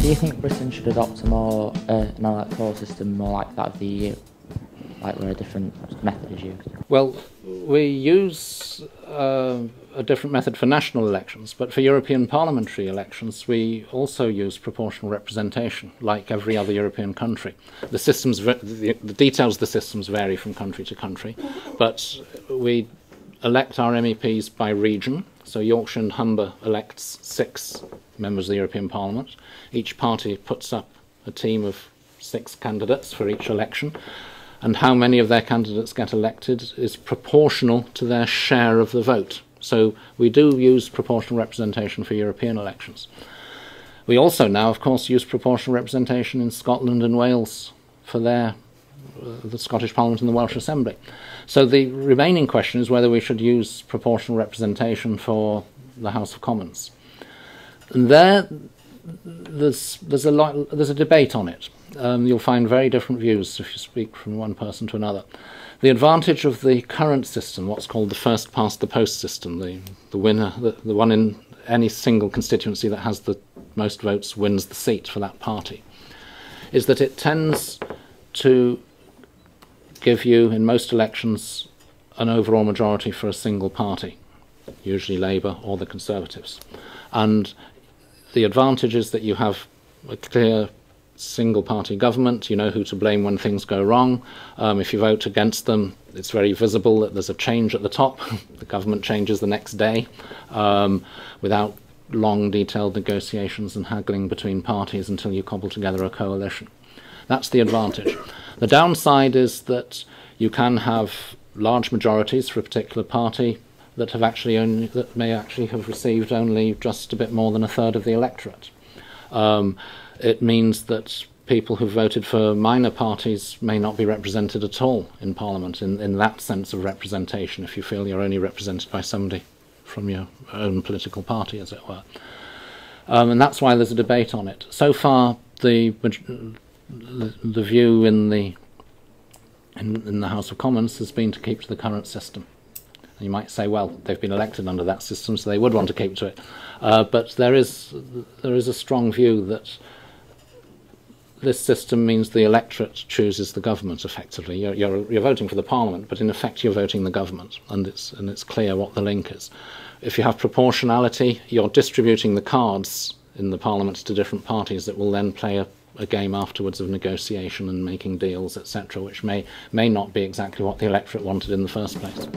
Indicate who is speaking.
Speaker 1: Do you think Britain should adopt an electoral system more like that of the EU, like where a different method is used?
Speaker 2: Well, we use a different method for national elections, but for European parliamentary elections we also use proportional representation, like every other European country. The details of the systems vary from country to country, but we elect our MEPs by region. So Yorkshire and Humber elects 6 members of the European Parliament. Each party puts up a team of 6 candidates for each election, and how many of their candidates get elected is proportional to their share of the vote. So we do use proportional representation for European elections. We also now, of course, use proportional representation in Scotland and Wales for the Scottish Parliament and the Welsh Assembly. So the remaining question is whether we should use proportional representation for the House of Commons. And there's a debate on it. You'll find very different views if you speak from one person to another. The advantage of the current system, what's called the first past the post system, the one in any single constituency that has the most votes wins the seat for that party, is that it tends to give you, in most elections, an overall majority for a single party, usually Labour or the Conservatives. And the advantage is that you have a clear single-party government. You know who to blame when things go wrong. If you vote against them, it's very visible that there's a change at the top. The government changes the next day without long, detailed negotiations and haggling between parties until you cobble together a coalition. That's the advantage. The downside is that you can have large majorities for a particular party that may actually have received only just a bit more than a third of the electorate. It means that people who voted for minor parties may not be represented at all in Parliament in that sense of representation, if you feel you're only represented by somebody from your own political party, as it were. And that's why there's a debate on it. So far, the view in the House of Commons has been to keep to the current system. And you might say, well, they've been elected under that system, so they would want to keep to it. But there is a strong view that this system means the electorate chooses the government. Effectively, you're voting for the Parliament, but in effect you're voting the government, and it's clear what the link is. If you have proportionality, you're distributing the cards in the Parliament to different parties that will then play a game afterwards of negotiation and making deals, etc., which may not be exactly what the electorate wanted in the first place.